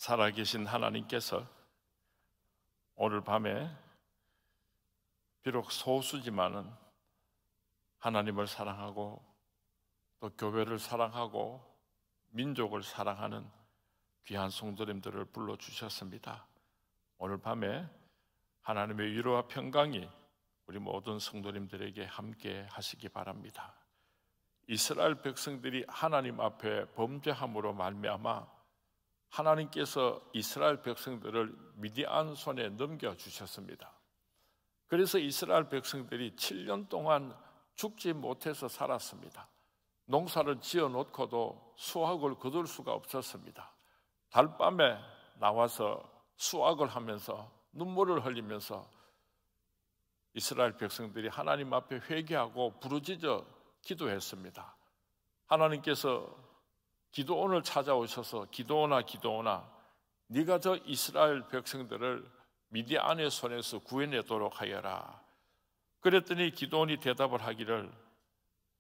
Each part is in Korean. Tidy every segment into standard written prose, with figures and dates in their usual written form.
살아계신 하나님께서 오늘 밤에 비록 소수지만은 하나님을 사랑하고 또 교회를 사랑하고 민족을 사랑하는 귀한 성도님들을 불러주셨습니다. 오늘 밤에 하나님의 위로와 평강이 우리 모든 성도님들에게 함께 하시기 바랍니다. 이스라엘 백성들이 하나님 앞에 범죄함으로 말미암아 하나님께서 이스라엘 백성들을 미디안 손에 넘겨주셨습니다. 그래서 이스라엘 백성들이 7년 동안 죽지 못해서 살았습니다. 농사를 지어놓고도 수확을 거둘 수가 없었습니다. 달밤에 나와서 수확을 하면서 눈물을 흘리면서 이스라엘 백성들이 하나님 앞에 회개하고 부르짖어 기도했습니다. 하나님께서 기드온을 찾아오셔서 기드온아 네가 저 이스라엘 백성들을 미디안의 손에서 구해내도록 하여라. 그랬더니 기드온이 대답을 하기를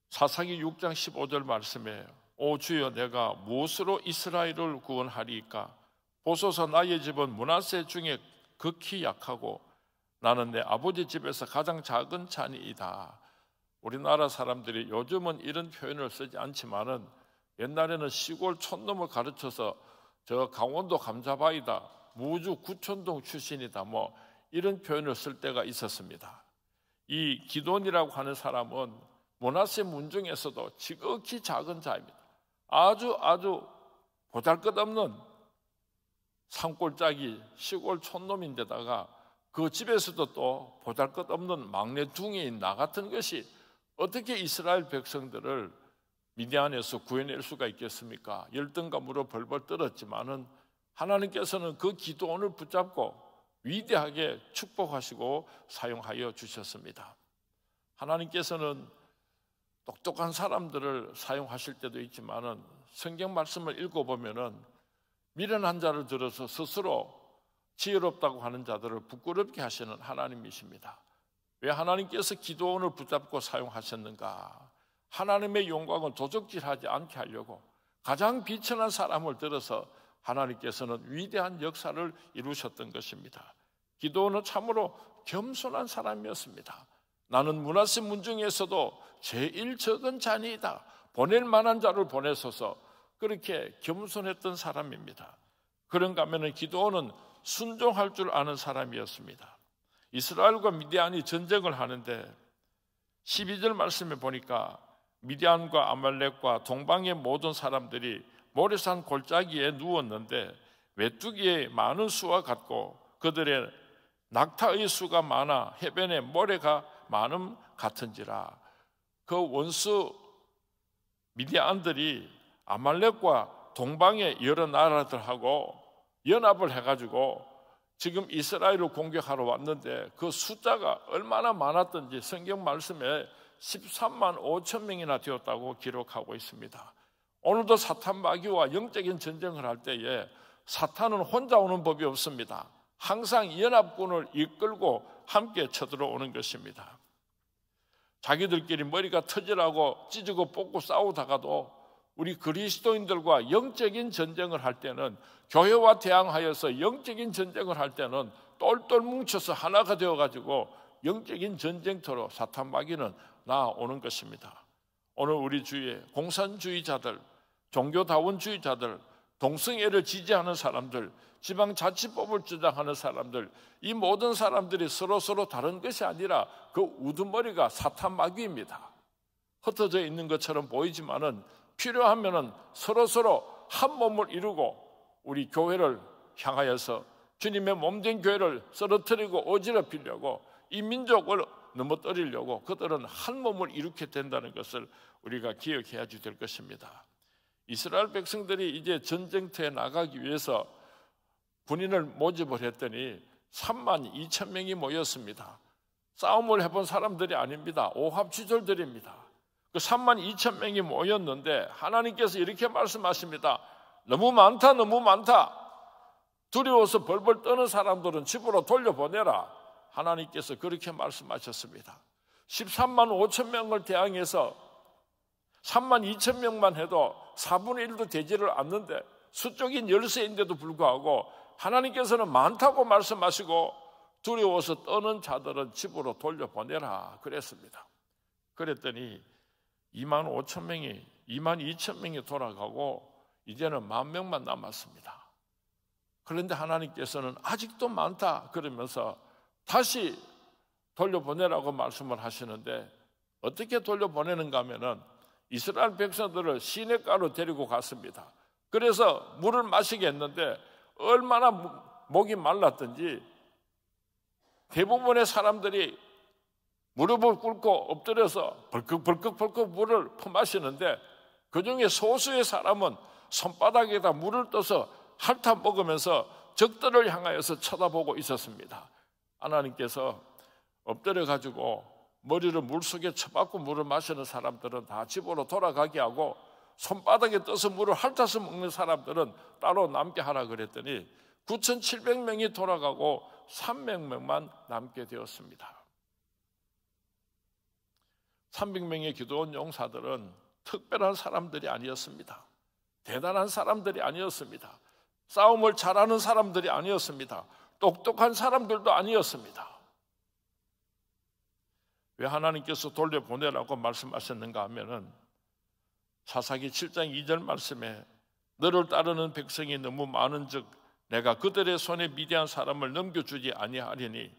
사사기 6장 15절 말씀에 오 주여 내가 무엇으로 이스라엘을 구원하리이까? 보소서 나의 집은 므낫세 중에 극히 약하고 나는 내 아버지 집에서 가장 작은 자니이다. 우리나라 사람들이 요즘은 이런 표현을 쓰지 않지만은 옛날에는 시골 촌놈을 가르쳐서 저 강원도 감자바위다, 무주 구촌동 출신이다, 뭐 이런 표현을 쓸 때가 있었습니다. 이 기돈이라고 하는 사람은 므낫세 문중에서도 지극히 작은 자입니다. 아주 보잘것없는 산골짜기 시골 촌놈인데다가 그 집에서도 또 보잘것없는 막내 둥이인 나 같은 것이 어떻게 이스라엘 백성들을 미디안에서 구해낼 수가 있겠습니까? 열등감으로 벌벌 떨었지만은 하나님께서는 그 기도원을 붙잡고 위대하게 축복하시고 사용하여 주셨습니다. 하나님께서는 똑똑한 사람들을 사용하실 때도 있지만은 성경 말씀을 읽어보면은 미련한 자를 들어서 스스로 지혜롭다고 하는 자들을 부끄럽게 하시는 하나님이십니다. 왜 하나님께서 기도원을 붙잡고 사용하셨는가? 하나님의 영광을 도적질하지 않게 하려고 가장 비천한 사람을 들어서 하나님께서는 위대한 역사를 이루셨던 것입니다. 기도원은 참으로 겸손한 사람이었습니다. 나는 므낫세 문중에서도 제일 적은 자니이다. 보낼 만한 자를 보내소서. 그렇게 겸손했던 사람입니다. 그런가 하면 기도원은 순종할 줄 아는 사람이었습니다. 이스라엘과 미디안이 전쟁을 하는데 12절 말씀에 보니까 미디안과 아말렉과 동방의 모든 사람들이 모래산 골짜기에 누웠는데 메뚜기의 많은 수와 같고 그들의 낙타의 수가 많아 해변에 모래가 많음 같은지라. 그 원수 미디안들이 아말렉과 동방의 여러 나라들하고 연합을 해가지고 지금 이스라엘을 공격하러 왔는데 그 숫자가 얼마나 많았던지 성경 말씀에 13만 5천 명이나 되었다고 기록하고 있습니다. 오늘도 사탄 마귀와 영적인 전쟁을 할 때에 사탄은 혼자 오는 법이 없습니다. 항상 연합군을 이끌고 함께 쳐들어오는 것입니다. 자기들끼리 머리가 터지라고 찢고 뽑고 싸우다가도 우리 그리스도인들과 영적인 전쟁을 할 때는 교회와 대항하여서 영적인 전쟁을 할 때는 똘똘 뭉쳐서 하나가 되어가지고 영적인 전쟁터로 사탄 마귀는 나오는 것입니다. 오늘 우리 주위에 공산주의자들, 종교다원주의자들, 동성애를 지지하는 사람들, 지방자치법을 주장하는 사람들, 이 모든 사람들이 서로 다른 것이 아니라 그 우두머리가 사탄 마귀입니다. 흩어져 있는 것처럼 보이지만은 필요하면은 서로 한 몸을 이루고 우리 교회를 향하여서 주님의 몸된 교회를 쓰러뜨리고 어지럽히려고 이 민족을 넘어뜨리려고 그들은 한 몸을 이루게 된다는 것을 우리가 기억해야 될 것입니다. 이스라엘 백성들이 이제 전쟁터에 나가기 위해서 군인을 모집을 했더니 3만 2천 명이 모였습니다. 싸움을 해본 사람들이 아닙니다. 오합지졸들입니다. 그 3만 2천 명이 모였는데 하나님께서 이렇게 말씀하십니다. 너무 많다. 두려워서 벌벌 떠는 사람들은 집으로 돌려보내라. 하나님께서 그렇게 말씀하셨습니다. 13만 5천 명을 대항해서 3만 2천 명만 해도 4분의 1도 되지를 않는데 수적인 열세인데도 불구하고 하나님께서는 많다고 말씀하시고 두려워서 떠는 자들은 집으로 돌려보내라 그랬습니다. 그랬더니 25,000명이 22,000명이 돌아가고 이제는 10,000명만 남았습니다. 그런데 하나님께서는 아직도 많다 그러면서 다시 돌려보내라고 말씀을 하시는데, 어떻게 돌려보내는가 하면은 이스라엘 백성들을 시냇가로 데리고 갔습니다. 그래서 물을 마시게 했는데 얼마나 목이 말랐든지 대부분의 사람들이 무릎을 꿇고 엎드려서 벌컥벌컥 물을 퍼마시는데, 그중에 소수의 사람은 손바닥에다 물을 떠서 핥아 먹으면서 적들을 향하여서 쳐다보고 있었습니다. 하나님께서 엎드려 가지고 머리를 물속에 쳐박고 물을 마시는 사람들은 다 집으로 돌아가게 하고, 손바닥에 떠서 물을 핥아서 먹는 사람들은 따로 남게 하라 그랬더니 9,700명이 돌아가고 300명만 남게 되었습니다. 300명의 기도원 용사들은 특별한 사람들이 아니었습니다. 대단한 사람들이 아니었습니다. 싸움을 잘하는 사람들이 아니었습니다. 똑똑한 사람들도 아니었습니다. 왜 하나님께서 돌려보내라고 말씀하셨는가 하면은 사사기 7장 2절 말씀에 너를 따르는 백성이 너무 많은즉 내가 그들의 손에 미디안 사람을 넘겨주지 아니하리니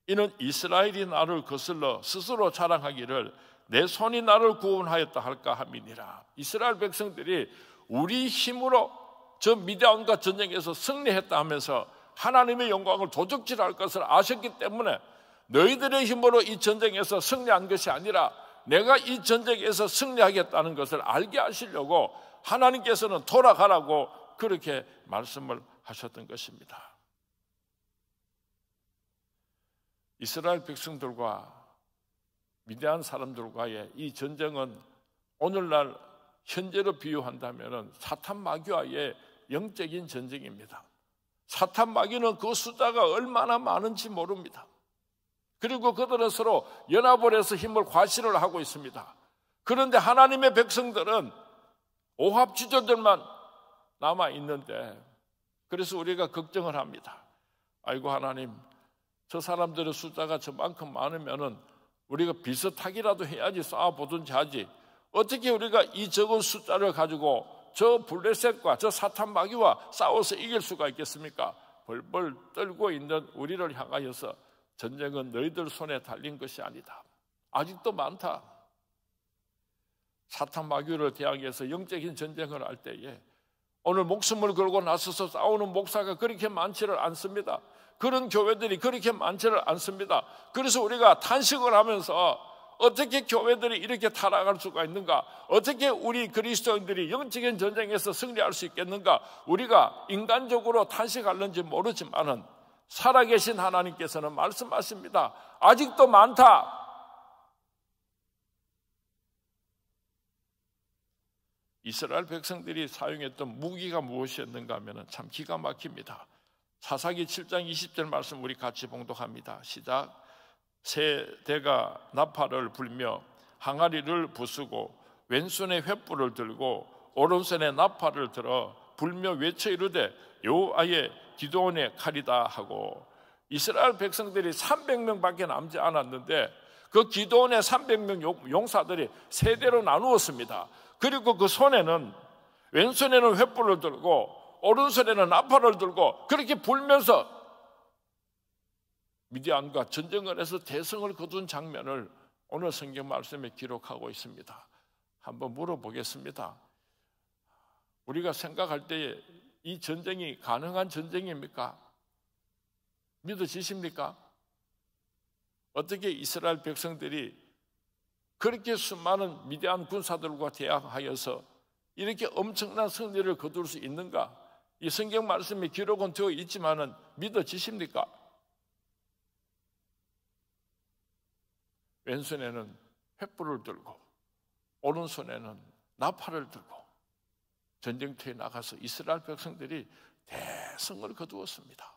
이는 이스라엘이 나를 거슬러 스스로 자랑하기를 내 손이 나를 구원하였다 할까 함이니라. 이스라엘 백성들이 우리 힘으로 저 미디안과 전쟁에서 승리했다 하면서 하나님의 영광을 도적질할 것을 아셨기 때문에 너희들의 힘으로 이 전쟁에서 승리한 것이 아니라 내가 이 전쟁에서 승리하겠다는 것을 알게 하시려고 하나님께서는 돌아가라고 그렇게 말씀을 하셨던 것입니다. 이스라엘 백성들과 미디안 사람들과의 이 전쟁은 오늘날 현재로 비유한다면 사탄 마귀와의 영적인 전쟁입니다. 사탄 마귀는 그 숫자가 얼마나 많은지 모릅니다. 그리고 그들은 서로 연합을 해서 힘을 과시를 하고 있습니다. 그런데 하나님의 백성들은 오합지졸들만 남아있는데, 그래서 우리가 걱정을 합니다. 아이고 하나님, 저 사람들의 숫자가 저만큼 많으면은 우리가 비슷하기라도 해야지, 싸워보든지 하지, 어떻게 우리가 이 적은 숫자를 가지고 저 블레셋과 저 사탄 마귀와 싸워서 이길 수가 있겠습니까? 벌벌 떨고 있는 우리를 향하여서 전쟁은 너희들 손에 달린 것이 아니다. 아직도 많다. 사탄 마귀를 대항해서 영적인 전쟁을 할 때에 오늘 목숨을 걸고 나서서 싸우는 목사가 그렇게 많지를 않습니다. 그런 교회들이 그렇게 많지를 않습니다. 그래서 우리가 탄식을 하면서 어떻게 교회들이 이렇게 타락할 수가 있는가? 어떻게 우리 그리스도인들이 영적인 전쟁에서 승리할 수 있겠는가? 우리가 인간적으로 탄식하는지 모르지만은 살아계신 하나님께서는 말씀하십니다. 아직도 많다. 이스라엘 백성들이 사용했던 무기가 무엇이었는가 하면 참 기가 막힙니다. 사사기 7장 20절 말씀 우리 같이 봉독합니다. 시작. 세 대가 나팔을 불며 항아리를 부수고 왼손에 횃불을 들고 오른손에 나팔을 들어 불며 외쳐 이르되 여호와의 기드온의 칼이다 하고, 이스라엘 백성들이 300명밖에 남지 않았는데 그 기드온의 300명 용사들이 세 대로 나누었습니다. 그리고 그 손에는, 왼손에는 횃불을 들고 오른손에는 나팔을 들고 그렇게 불면서 미디안과 전쟁을 해서 대성을 거둔 장면을 오늘 성경 말씀에 기록하고 있습니다. 한번 물어보겠습니다. 우리가 생각할 때에 이 전쟁이 가능한 전쟁입니까? 믿어지십니까? 어떻게 이스라엘 백성들이 그렇게 수많은 미디안 군사들과 대항하여서 이렇게 엄청난 승리를 거둘 수 있는가? 이 성경 말씀에 기록은 되어 있지만은 믿어지십니까? 왼손에는 횃불을 들고 오른손에는 나팔을 들고 전쟁터에 나가서 이스라엘 백성들이 대성을 거두었습니다.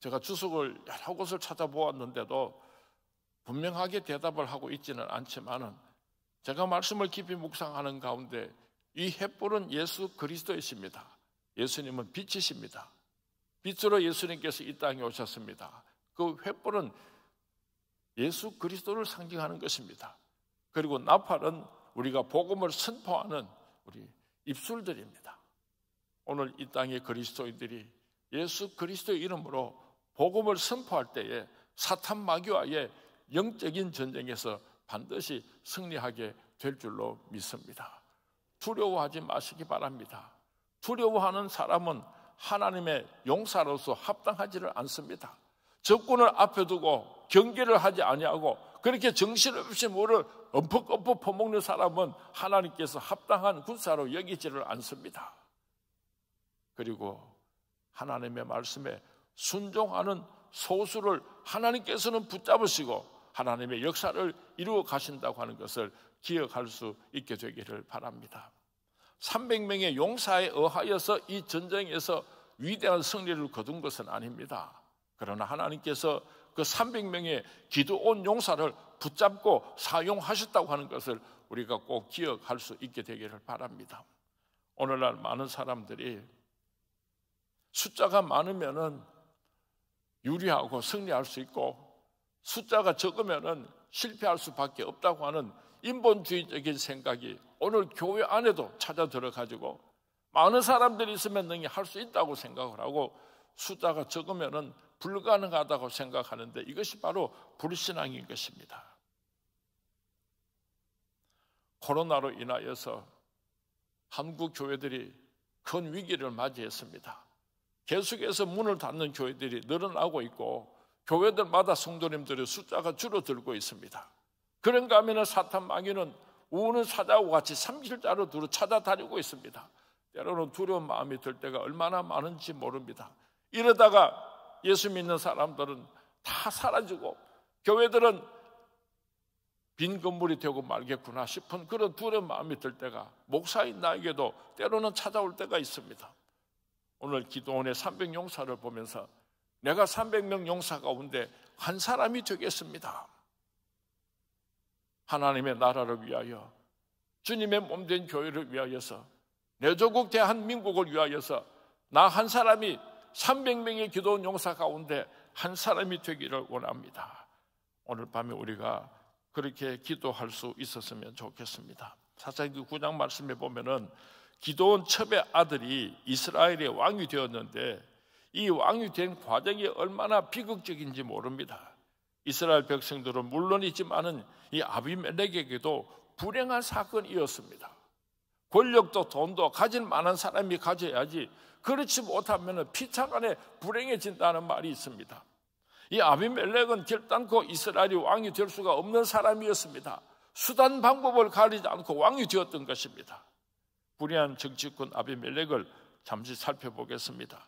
제가 주석을 여러 곳을 찾아보았는데도 분명하게 대답을 하고 있지는 않지만은 제가 말씀을 깊이 묵상하는 가운데 이 횃불은 예수 그리스도이십니다. 예수님은 빛이십니다. 빛으로 예수님께서 이 땅에 오셨습니다. 그 횃불은 예수 그리스도를 상징하는 것입니다. 그리고 나팔은 우리가 복음을 선포하는 우리 입술들입니다. 오늘 이 땅의 그리스도인들이 예수 그리스도의 이름으로 복음을 선포할 때에 사탄 마귀와의 영적인 전쟁에서 반드시 승리하게 될 줄로 믿습니다. 두려워하지 마시기 바랍니다. 두려워하는 사람은 하나님의 용사로서 합당하지를 않습니다. 적군을 앞에 두고 경계를 하지 아니하고 그렇게 정신없이 뭐를 엄퍽엄퍽 퍼먹는 사람은 하나님께서 합당한 군사로 여기지를 않습니다. 그리고 하나님의 말씀에 순종하는 소수를 하나님께서는 붙잡으시고 하나님의 역사를 이루어 가신다고 하는 것을 기억할 수 있게 되기를 바랍니다. 300명의 용사에 의하여서 이 전쟁에서 위대한 승리를 거둔 것은 아닙니다. 그러나 하나님께서 그 300명의 기드온 용사를 붙잡고 사용하셨다고 하는 것을 우리가 꼭 기억할 수 있게 되기를 바랍니다. 오늘날 많은 사람들이 숫자가 많으면은 유리하고 승리할 수 있고 숫자가 적으면은 실패할 수밖에 없다고 하는 인본주의적인 생각이 오늘 교회 안에도 찾아 들어가지고 많은 사람들이 있으면 능히 할 수 있다고 생각을 하고 숫자가 적으면은 불가능하다고 생각하는데 이것이 바로 불신앙인 것입니다. 코로나로 인하여서 한국 교회들이 큰 위기를 맞이했습니다. 계속해서 문을 닫는 교회들이 늘어나고 있고 교회들마다 성도님들의 숫자가 줄어들고 있습니다. 그런가 하면 사탄 마귀는 우는 사자와 같이 삼킬자로 두루 찾아다니고 있습니다. 때로는 두려운 마음이 들 때가 얼마나 많은지 모릅니다. 이러다가 예수 믿는 사람들은 다 사라지고 교회들은 빈 건물이 되고 말겠구나 싶은 그런 두려운 마음이 들 때가 목사인 나에게도 때로는 찾아올 때가 있습니다. 오늘 기도원의 300용사를 보면서 내가 300명 용사 가운데 한 사람이 되겠습니다. 하나님의 나라를 위하여 주님의 몸된 교회를 위하여서 내 조국 대한민국을 위하여서 나 한 사람이 300명의 기도원 용사 가운데 한 사람이 되기를 원합니다. 오늘 밤에 우리가 그렇게 기도할 수 있었으면 좋겠습니다. 사사기 9장 말씀에 보면은 기드온 첩의 아들이 이스라엘의 왕이 되었는데 이 왕이 된 과정이 얼마나 비극적인지 모릅니다. 이스라엘 백성들은 물론이지만은 이 아비멜렉에게도 불행한 사건이었습니다. 권력도 돈도 가질 만한 사람이 가져야지 그렇지 못하면 피차간에 불행해진다는 말이 있습니다. 이 아비멜렉은 결단코 이스라엘이 왕이 될 수가 없는 사람이었습니다. 수단 방법을 가리지 않고 왕이 되었던 것입니다. 불의한 정치꾼 아비멜렉을 잠시 살펴보겠습니다.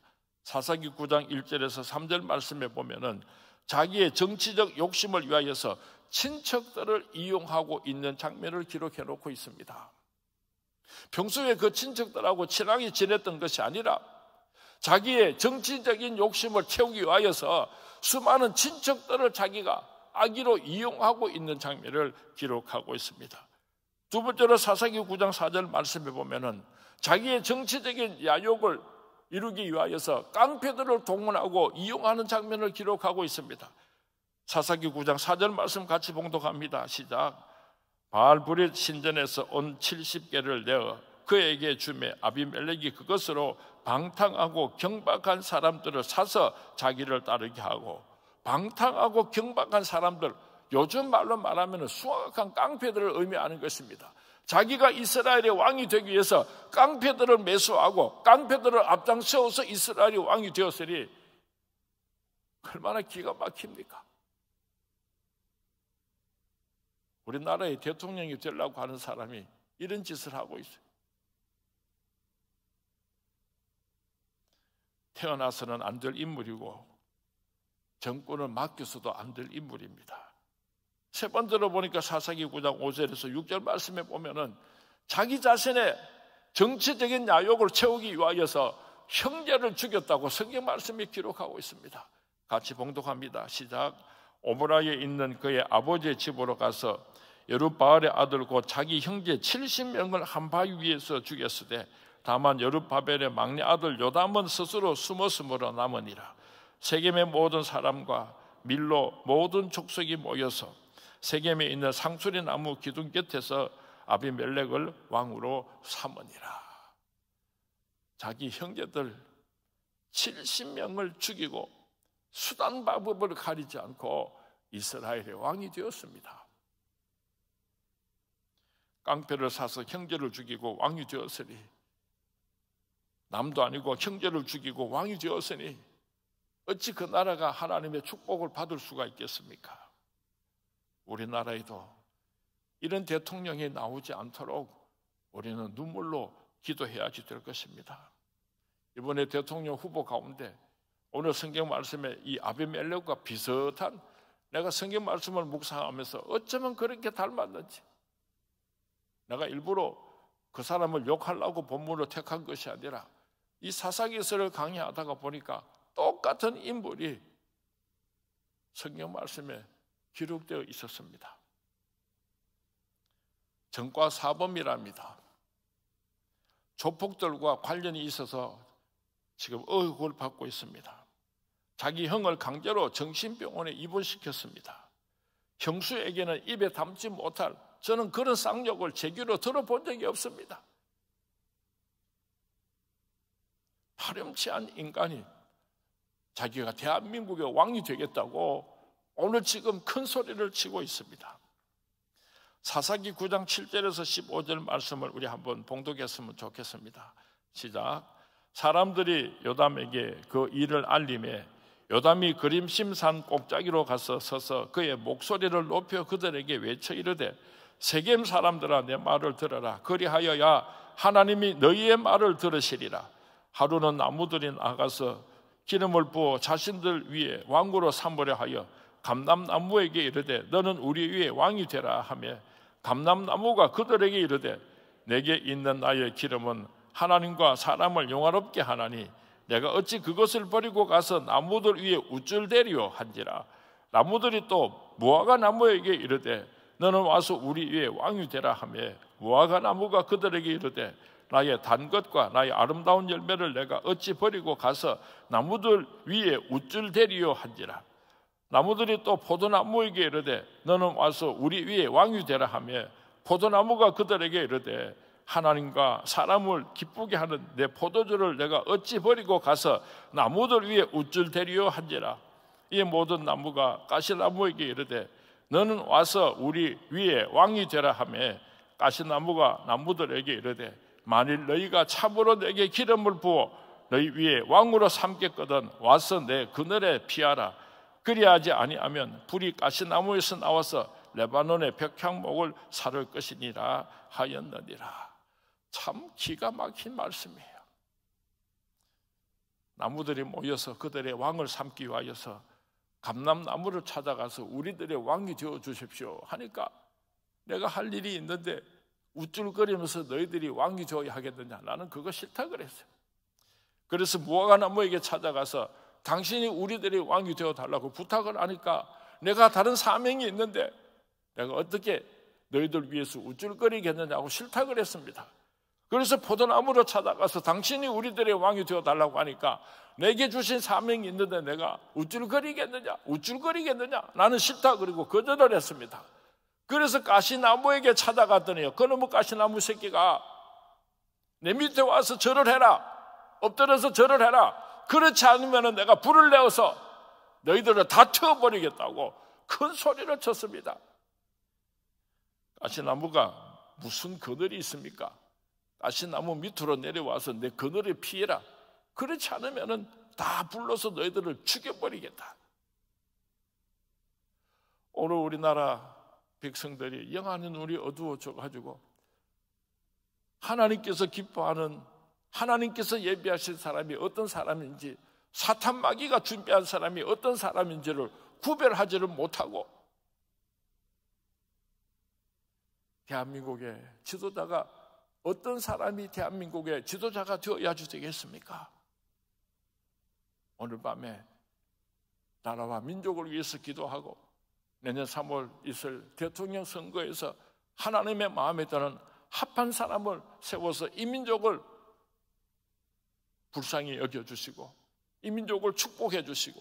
사사기 9장 1절에서 3절 말씀에 보면은 자기의 정치적 욕심을 위하여서 친척들을 이용하고 있는 장면을 기록해 놓고 있습니다. 평소에 그 친척들하고 친하게 지냈던 것이 아니라 자기의 정치적인 욕심을 채우기 위하여서 수많은 친척들을 자기가 악의로 이용하고 있는 장면을 기록하고 있습니다. 두 번째로 사사기 9장 4절 말씀에 보면은 자기의 정치적인 야욕을 이루기 위하여서 깡패들을 동원하고 이용하는 장면을 기록하고 있습니다. 사사기 9장 4절 말씀 같이 봉독합니다. 시작. 바알브릿 신전에서 온 70개를 내어 그에게 주매 아비멜렉이 그것으로 방탕하고 경박한 사람들을 사서 자기를 따르게 하고, 방탕하고 경박한 사람들, 요즘 말로 말하면 수악한 깡패들을 의미하는 것입니다. 자기가 이스라엘의 왕이 되기 위해서 깡패들을 매수하고 깡패들을 앞장세워서 이스라엘의 왕이 되었으니 얼마나 기가 막힙니까? 우리나라의 대통령이 되려고 하는 사람이 이런 짓을 하고 있어요. 태어나서는 안 될 인물이고 정권을 맡겨서도 안 될 인물입니다. 세 번째로 보니까 사사기 9장 5절에서 6절 말씀에 보면은 자기 자신의 정치적인 야욕을 채우기 위하여서 형제를 죽였다고 성경 말씀이 기록하고 있습니다. 같이 봉독합니다. 시작. 오므라에 있는 그의 아버지의 집으로 가서 여룹바알의 아들 곧 자기 형제 70명을 한 바위 위에서 죽였으되 다만 여룹바벨의 막내 아들 요담은 스스로 숨었으므로 남으니라. 세겜의 모든 사람과 밀로 모든 족속이 모여서 세겜에 있는 상수리 나무 기둥 곁에서 아비멜렉을 왕으로 삼으니라. 자기 형제들 70명을 죽이고 수단 방법을 가리지 않고 이스라엘의 왕이 되었습니다. 깡패를 사서 형제를 죽이고 왕이 되었으니, 남도 아니고 형제를 죽이고 왕이 되었으니 어찌 그 나라가 하나님의 축복을 받을 수가 있겠습니까? 우리나라에도 이런 대통령이 나오지 않도록 우리는 눈물로 기도해야지 될 것입니다. 이번에 대통령 후보 가운데 오늘 성경 말씀에 이 아비멜렉과 비슷한, 내가 성경 말씀을 묵상하면서 어쩌면 그렇게 닮았는지, 내가 일부러 그 사람을 욕하려고 본문을 택한 것이 아니라 이 사사기서를 강의하다가 보니까 똑같은 인물이 성경 말씀에 기록되어 있었습니다. 전과 사범이랍니다. 조폭들과 관련이 있어서 지금 의혹을 받고 있습니다. 자기 형을 강제로 정신병원에 입원시켰습니다. 형수에게는 입에 담지 못할, 저는 그런 쌍욕을 제 귀로 들어본 적이 없습니다. 파렴치한 인간이 자기가 대한민국의 왕이 되겠다고 오늘 지금 큰 소리를 치고 있습니다. 사사기 9장 7절에서 15절 말씀을 우리 한번 봉독했으면 좋겠습니다. 시작. 사람들이 요담에게 그 일을 알림해 요담이 그림심산 꼭자기로 가서 서서 그의 목소리를 높여 그들에게 외쳐 이르되 세겜 사람들아 내 말을 들어라. 그리하여야 하나님이 너희의 말을 들으시리라. 하루는 나무들이 나가서 기름을 부어 자신들 위에 왕으로 삼으려 하여 감람나무에게 이르되 너는 우리 위에 왕이 되라 하며 감람나무가 그들에게 이르되 내게 있는 나의 기름은 하나님과 사람을 용화롭게 하나니 내가 어찌 그것을 버리고 가서 나무들 위에 우쭐대리오 한지라. 나무들이 또 무화과 나무에게 이르되 너는 와서 우리 위에 왕이 되라 하며 무화과 나무가 그들에게 이르되 나의 단 것과 나의 아름다운 열매를 내가 어찌 버리고 가서 나무들 위에 우쭐대리오 한지라. 나무들이 또 포도나무에게 이르되 너는 와서 우리 위에 왕이 되라 하며 포도나무가 그들에게 이르되 하나님과 사람을 기쁘게 하는 내 포도주를 내가 어찌 버리고 가서 나무들 위에 우쭐대리오 한지라. 이 모든 나무가 가시나무에게 이르되 너는 와서 우리 위에 왕이 되라 하며 가시나무가 나무들에게 이르되 만일 너희가 참으로 내게 기름을 부어 너희 위에 왕으로 삼겠거든 와서 내 그늘에 피하라. 그리하지 아니하면 불이 가시나무에서 나와서 레바논의 벽향목을 사를 것이니라 하였느니라. 참 기가 막힌 말씀이에요. 나무들이 모여서 그들의 왕을 삼기 위하여서 감람나무를 찾아가서 우리들의 왕이 되어 주십시오 하니까 내가 할 일이 있는데 우쭐거리면서 너희들이 왕이 되어야 하겠느냐, 나는 그거 싫다 그랬어요. 그래서 무화과나무에게 찾아가서 당신이 우리들의 왕이 되어 달라고 부탁을 하니까 내가 다른 사명이 있는데 내가 어떻게 너희들 위해서 우쭐거리겠느냐고 싫다 그랬습니다. 그래서 포도나무로 찾아가서 당신이 우리들의 왕이 되어 달라고 하니까 내게 주신 사명이 있는데 내가 우쭐거리겠느냐, 나는 싫다 그리고 거절을 했습니다. 그래서 가시나무에게 찾아갔더니요, 그놈의 가시나무 새끼가 내 밑에 와서 절을 해라, 엎드려서 절을 해라, 그렇지 않으면 내가 불을 내어서 너희들을 다 태워버리겠다고 큰 소리를 쳤습니다. 가시나무가 무슨 그늘이 있습니까? 가시나무 밑으로 내려와서 내 그늘에 피해라, 그렇지 않으면 다 불러서 너희들을 죽여버리겠다. 오늘 우리나라 백성들이 영안의 눈이 어두워져가지고 하나님께서 기뻐하는, 하나님께서 예비하신 사람이 어떤 사람인지, 사탄 마귀가 준비한 사람이 어떤 사람인지를 구별하지를 못하고 대한민국의 지도자가 어떤 사람이 대한민국의 지도자가 되어야 되겠습니까? 오늘 밤에 나라와 민족을 위해서 기도하고 내년 3월 있을 대통령 선거에서 하나님의 마음에 드는 합한 사람을 세워서 이 민족을 불쌍히 여겨주시고 이 민족을 축복해 주시고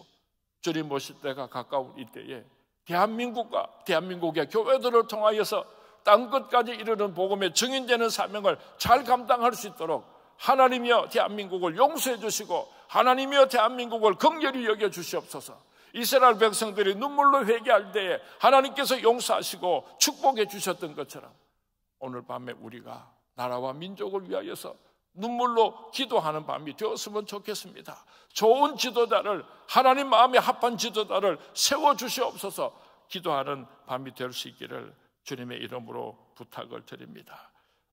주님 모실 때가 가까운 이때에 대한민국의 교회들을 통하여서 땅끝까지 이르는 복음의 증인되는 사명을 잘 감당할 수 있도록 하나님이여 대한민국을 용서해 주시고 하나님이여 대한민국을 긍휼히 여겨 주시옵소서. 이스라엘 백성들이 눈물로 회개할 때에 하나님께서 용서하시고 축복해 주셨던 것처럼 오늘 밤에 우리가 나라와 민족을 위하여서 눈물로 기도하는 밤이 되었으면 좋겠습니다. 좋은 지도자를, 하나님 마음에 합한 지도자를 세워주시옵소서. 기도하는 밤이 될 수 있기를 주님의 이름으로 부탁을 드립니다.